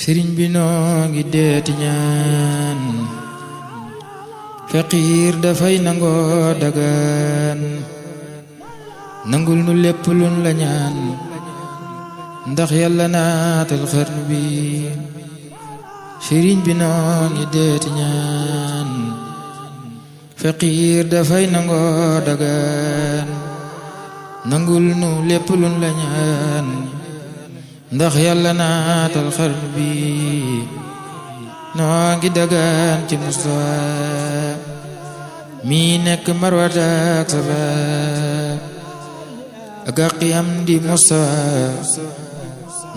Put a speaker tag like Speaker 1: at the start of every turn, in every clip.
Speaker 1: sëriñ bi noo ngi deeti ñaan faqiir dafay nangoo dagaan nangul nu lépp luñ la ñaan ndax yàlla naatal xarnu bi sëriñ bi noo ngi deeti ñaan faqiir dafay nangoo dagaan nangul nu lépp luñ la ñaan ndax yàlla naatal xarnu bi noo ngi dagaan ci Mustafa mi nekk Marwata ak Safa ak àqi am di Mustafa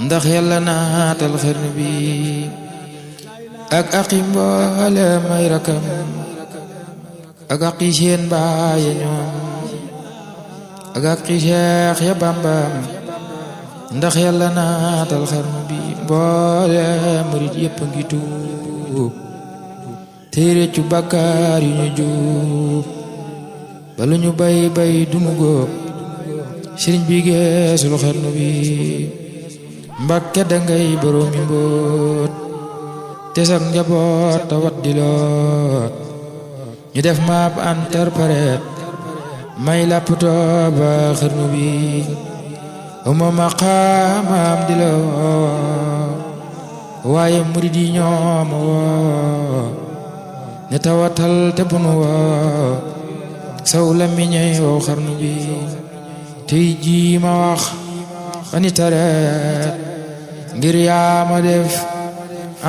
Speaker 1: ndax yàlla naatal xarnu bi ak àqi mboole may rakam ak àqi seen baay ñoom ak àqi Seex ya Bambam ndax yàlla naatal xarnu bi mboole murit yépp a ngi tuub tey réccu bàkkaar yu ñu juub balu ñu bay bay dunu góob sëriñ bi geesul xarnu bi Mbàkke dangay boroomi mbóot te sax njaboot tawat di loot ñu def maap interprète may lapptoo ba xarnu bi uma maqaamam di la woo waaye murid yi ñooma woo ne tawatal te bunu woo saw la miñey woo xarnu bi tey jii ma wax ani tareet ngir yaa ma def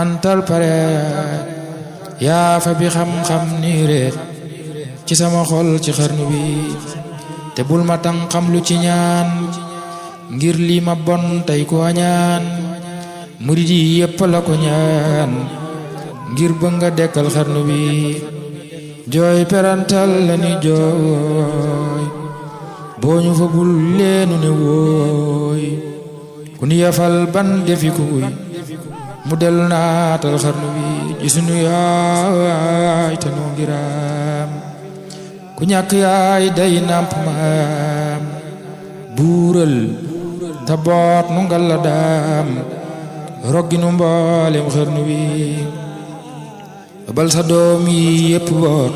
Speaker 1: antal pareet yaa fa bi xam-xam ni reet ci sama xol ci xarnu bi te bul ma tan xam lu ci ñaan ngir lii ma bon tey ko ñaan murid yi yépp la ko ñaan ngir bëgg nga dekkal xarnu bi jooy perantal la ni jooy boo ñu fa bul leenu ne wooy ku ni yafal ban defi kuy mu dellu naatal xarnu bi ci sunu yaay te noo ngiraam ku ñàkk yaay day nàmp maam buural ta boot nu ngal la daam roggi nu mboolem xarnu bi bal sa doom yi yépp boot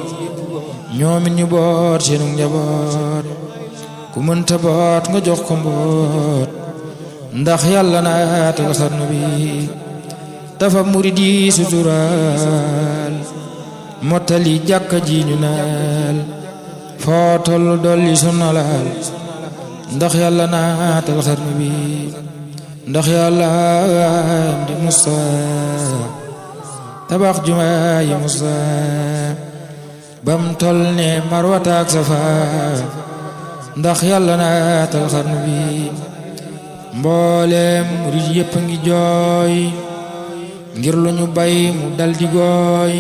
Speaker 1: ñoomit ñu boot seenu njaboot ku mënta boot nga jox ko mboot ndax yàlla naatal xarnu bi dafa murid yi suturaal mottali jàkka ji ñu naal foo tollu dolli sunnalaal ndax yàlla naatal xarnu bi ndax yàlla am di Mustafa tabax jumaa yi Mustafa bam tol ne Marwata ak Safa ndax yàlla naatal xarnu bi mboolem murid yépp a ngi jooy ngir lu ñu bay mu dal di gooy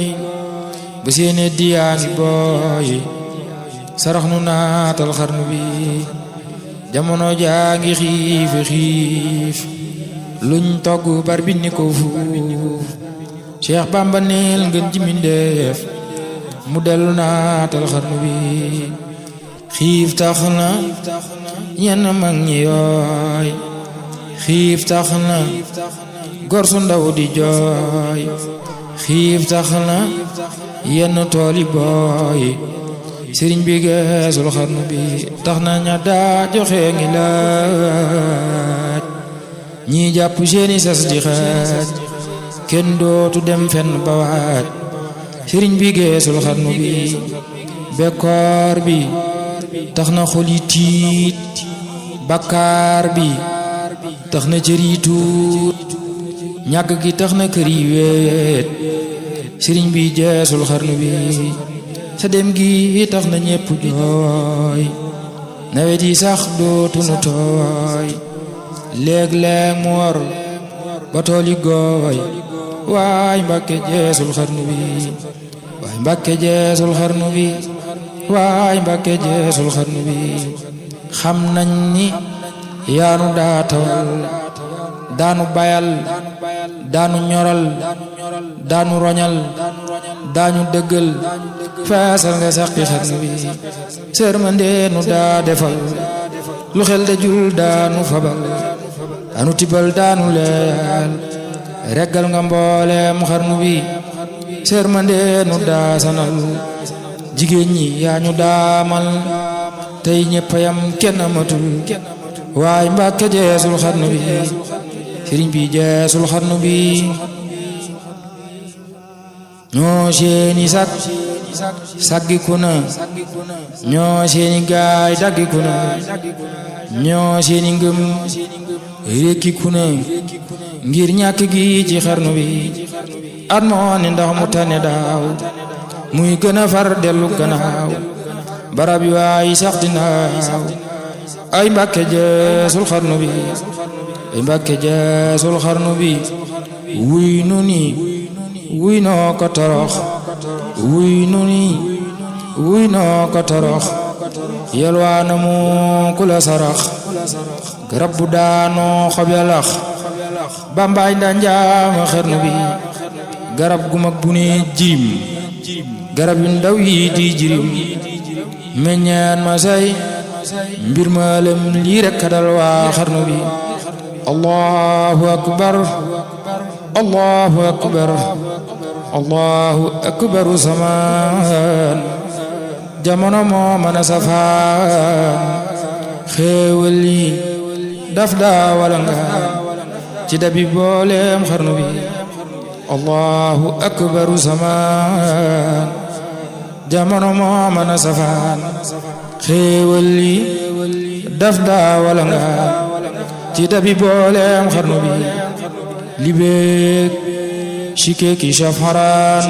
Speaker 1: ba seene diyaa ngi booy sarax nu naatal xarnu bi jamono jaa ngi xiif luñ togg bar bi ni ko fuuf Cheikh Bamba neel ngeen ji mindeef mu dellu naatal xarnu bi xiif tax na ñenn mag ñi yooy xiif tax na gor su ndaw di jooy xiif tax na yenn tooli booy sëriñ bi geesul xarnu bi tax na ña daa joxe ngi laaj ñi jàpp seeni sas di xaaj kenn dootu dem fenn ba waaj sëriñ bi geesul xarnu bi bekkoor bi tax na xol yi tiit bakkaar bi tax na cër yi tuut ñàkk gi tax na kër yi weet sëriñ bi geesul xarnu bi sa dem gi tax na ñépp jooy nawet yi sax dootunu tooy léeg-léeg mu war ba tool yi gooy waay Mbàkke jeesul xarnu bi waay Mbàkke jeesul xarnu bi waay Mbàkke jeesul xarnu bi xam nañ ni yaanu daa tawal daanu bayal daanu ñoral daanu roñal daanu dëggal feesal nga saqi xarnu bi sërmande nu daa defal lu xel dajul daanu fabal anu tibal daanu leel reggal nga mboolem xarnu bi sermande nu daasanal jigéen ñi yaa ñu daamal tey ñeppayam kenn amatul waaye Mbàkke jeesul xarnu bi sëriñ bi jeesul xarnu bi ñoo seeni sak saggiku na ñoo seeni gaay daggiku na ñoo seeni ngëm rekkiku na ngir ñàkk gi ci xarnu bi at moo ni ndax mu tane daaw muy gën a far dellu gannaaw barab yi waay sax dinaaw ay Mbàkke jeesul xarnu bi ay Mbàkke jeesul xarnu bi wuy nu ni wuy noo ko torox wuy nu ni wuy noo ko torox yelwaana mu ku la sarax garab bu daanoo xob ya lax bambaay nda njaama xarnu bi garab gu mag bu ne jirim garab yu ndaw yi di jirim meññaan ma say mbir ma lem lii rekk dal waa xarnu bi allahu akbar allahu akbar allahu akbaru samaan jamono moo mën a safaan xéewal yi daf daa wala nga ci dabi booleem xarnu bi allahu akbaru samaan jamono moo mën a safaan xéewal yi daf daa wala nga ci dabi booleem xarnu bi libeek shike ki shafaran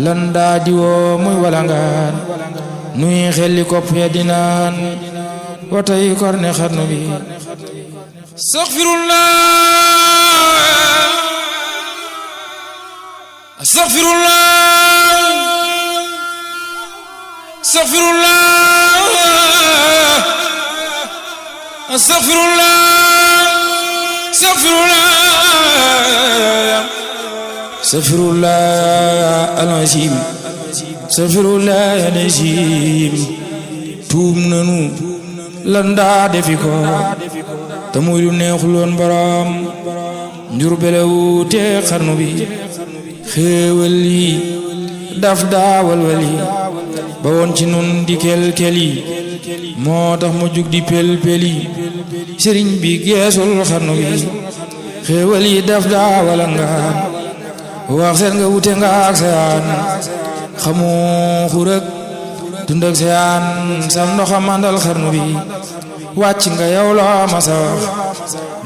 Speaker 1: lan daa diwoo muy walangaan nuy xelli kopp ya dinaan watay korne xarnu bi astaghfirullah astaghfirullah astaghfirullah astaghfirullah astaghfirullah astaghfirullah al-azim astaghfirullah al-azim tuum nanu lan daa defi ko te muy lu neexuloon borom njur belewu te xarnu bi xéewal yi daf daa walwali ba woon ci nun di kel-keli moo tax mu jug di pel-peli sëriñ bi geesul xarnu bi xéewal yi daf daa walangaan wax seen nga wute nga ak seyaan xamu xurëg dund ak seyaan sam ndoxa mandal xarnu bi wàcc nga yow la masa wax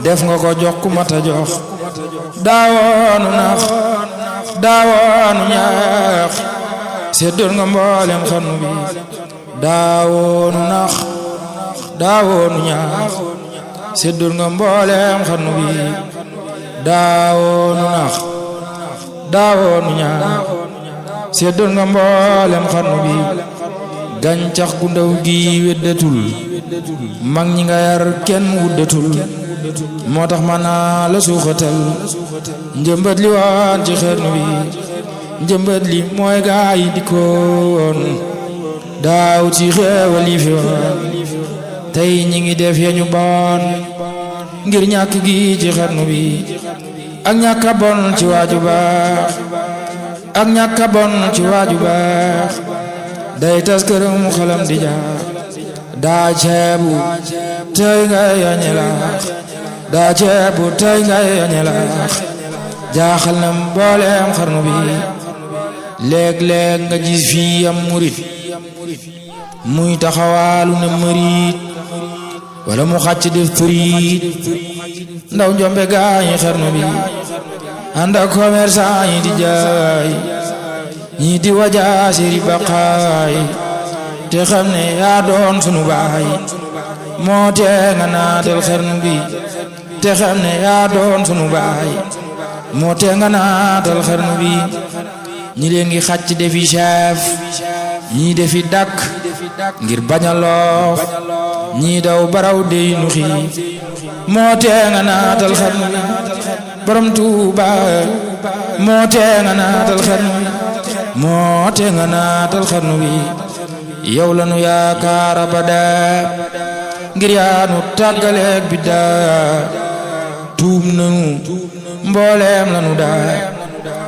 Speaker 1: def nga ko jox ku mata jox daawoonu nax daawoonu ñaax seddoon nga mboolem xarnu bi daawoonu nax daawoonu ñaax seddoon nga mboolem xarnu bi daawoonu nax daawoonu ñaax seddoon nga mboolem xarnu bi gàncax gu ndaw gi weddatul mag ñi nga yar kenn wuddatul moo tax ma naa la suuxatal njëmbat li waan ci xarnu bi njëmbat li mooy gaa yi dikkoon daaw ci xeewal yi fi woon tey ñi ngi def yeñu bon ngir ñàkk gi ci xarnu bi ak ñàkk a bon ci waaju baax ak ñàkk a bon ci waaju baax day tas këram xalam di jaax daa ceebu tey nga yañe laax daa ceebu tey nga yañe laax jaaxal na mbooleem xarnu bi léeg-léeg nga gis fii am murit muy taxawaalu ne mërit wala mu xàcc def përit ndaw njombe gaañi xarnu bi ànd ak commerçant yi di jaay ñi di wajaa seri baqaay te xam ne yaa doon sunu baay moo tee nga naatal xarnu bi te xam ne yaa doon sunu baay moo tee nga naatal xarnu bi ñi leen ngi xàcc defi chef ñii defi dakk ngir bañ a loof ñii daw baraw dey nu xiif moo tee nga naatal xarnu bi borom Tuuba moo tee nga naatal xarnu bi moo tee nga naatal xarnu bi yow la nu yaakaar abada ngir yaanu tàggaleeg biddaa tuub nanu mbooleem lanu daa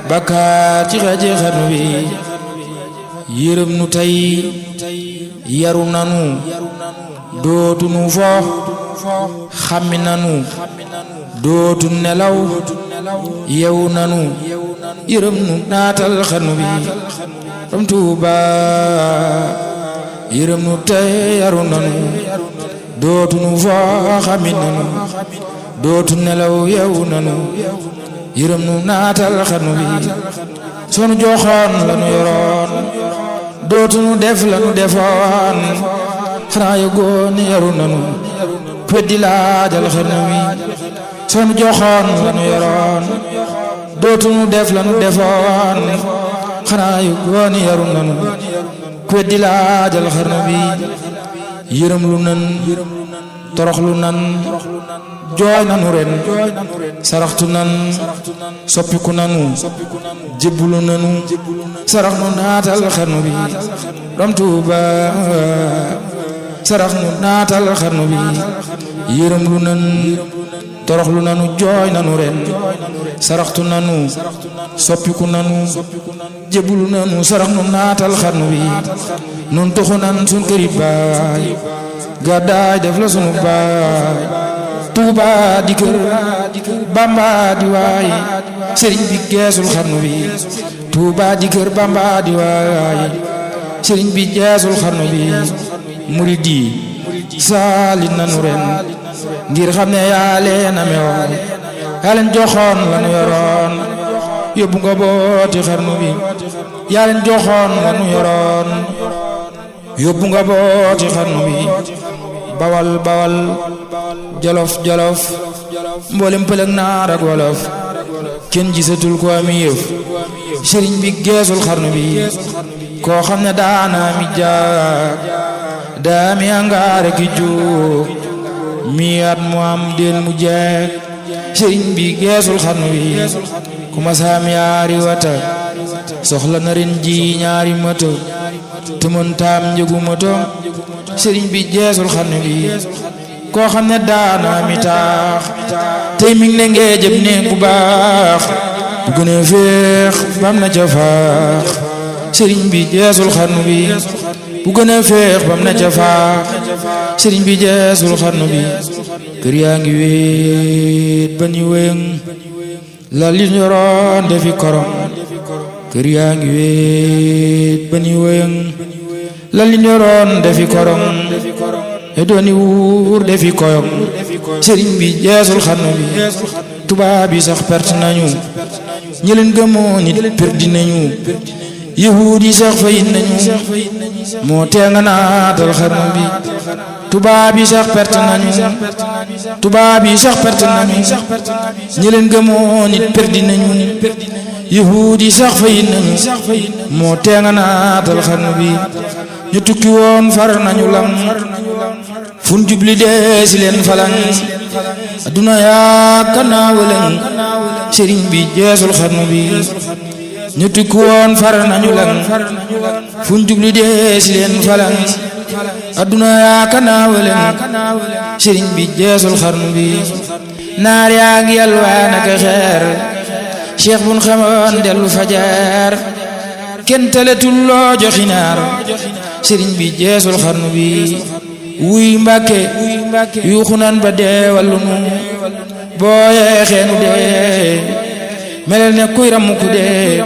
Speaker 1: bakkaar ci xeji xarnu bi yërëm nu tey yaru nanu dootu nu fo xammi nanu dootu nelaw yewu nanu yërëm nu naatal xarnu bi ram Tuuba yërëm nu tey yaru nanu dootu nu fo xammi nanu dootu nelaw yewu nanu yërëm nu naatal xarnu bi sonu joxoon lanu yoroon dootu nu def lanu defoon xanaa yëgoon yaru nanu weddi laajal xarnu bi sonu joxoon lanu yoroon dootu nu def lanu defoon xanaa yëgoon yaru nanu weddi laajal xarnu bi yërëm lu nan torox lu nan jooy nanu ren saraxtu nan soppiku nanu jébbulu nanu sarax nu naatal xarnu bi ram Tuuba sarax nu naatal xarnu bi yërëm lu nan torox lu nanu jooy nanu ren saraxtu nanu soppiku nanu jébbulu nanu sarax nu naatal xarnu bi nun toxu nan sun këri baay gàddaay def la sunu baay Tuuba di kër Bamba di waay sëriñ bi geesul xarnu bi Tuuba di kër Bamba di waay sëriñ bi geesul xarnu bi murid yi saali nanu ren ngir xam ne yaa leen amewoon yaa leen joxoon lanu yoroon yóbbu nga booti xarnu bi yaa leen joxoon lanu yoroon yóbbu nga booti xarnu bi bawal bawal jolof jolof mboolem pël ak naar ak wolof kenn gisatul ko ami yëf sëriñ bi geesul xarnu bi koo xam ne daana mi jaag daa mi angaare ki jóg mi at mu am del mu jeeg sëriñ bi geesul xarnu bi ku ma saam yaari wata soxla na ren ji ñaari moto te mën taam njëgu moto sëriñ bi geesul xarnu bi koo xam ne daana mi taax tey mi ngi ne ngee jëm ne bu baax bu gën a féex bam na ca faax sëriñ bi geesul xarnu bi bu gën a féex bam na ca faax sëriñ bi geesul xarnu bi kër yaa ngi wéet ba ni wéng la li ñoroon defi korom kër yaa ngi wéet ba ni wéng la li ñoroon defi korom e dooni wuur defi koyom sëriñ bi geesul xarnu bi tubaab yi sax perte nañu ñi leen gëmoon nit perdi nañu yahuud yi sax fayit nañu moo tee nga naatal xarnu bi tubaab yi sax perte nañu tubaab yi sax perte nañu ñi leen gëmoon nit perdi nañu yahuud yi sax fayit nañu moo tee nga naatal xarnu bi ñu tukki woon far nañu lam fun jubli dee si leen falan adduna yaa kanaawalan sëriñ bi geesul xarnu bi ñu tukki woon far nañu lam fun jubli dee si leen falan adduna yaa kanaawalan sëriñ bi geesul xarnu bi naar yaa ngi yalwaan ak xeer cheikh bun xamoon dellu fajar kenn teletul loo joxi naar sëriñ bi geesul xarnu bi wuy Mbàkke yuuxu nan ba dee wallu nu boo yeexeenu dee melel ne kuy ramu ku dee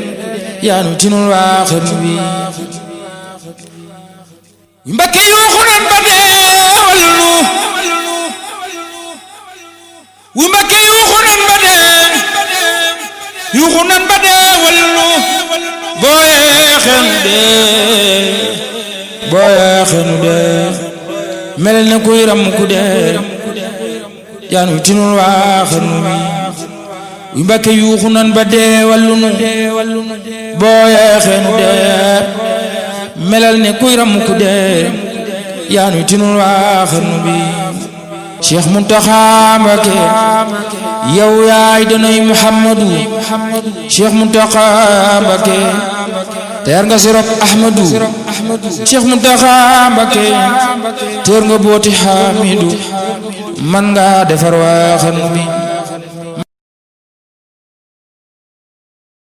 Speaker 1: yaanu tinul waa xarnu bi wuy Mbàkke yuuxu nan ba dee wallu nu wuy Mbàkke yuuxu nan ba dee wallu nu boo yeexeenu dee melel ne kuy ram ku dee yaanu tinul waa xarnu bi wuy Mbàkke yuuxu nan ba dee wallu nu boo yeexeenu dee melel ne kuy ram ku dee yaanu tinul waa xarnu bi Cheikh Muntaxa Mbakke yow yaay danay Muhammadu Cheikh Muntaxa Mbakke teer nga sirop Ahmadu Cheikh Muntaxa Mbakke teer nga booti Hamidu man nga defar waa xarnu bi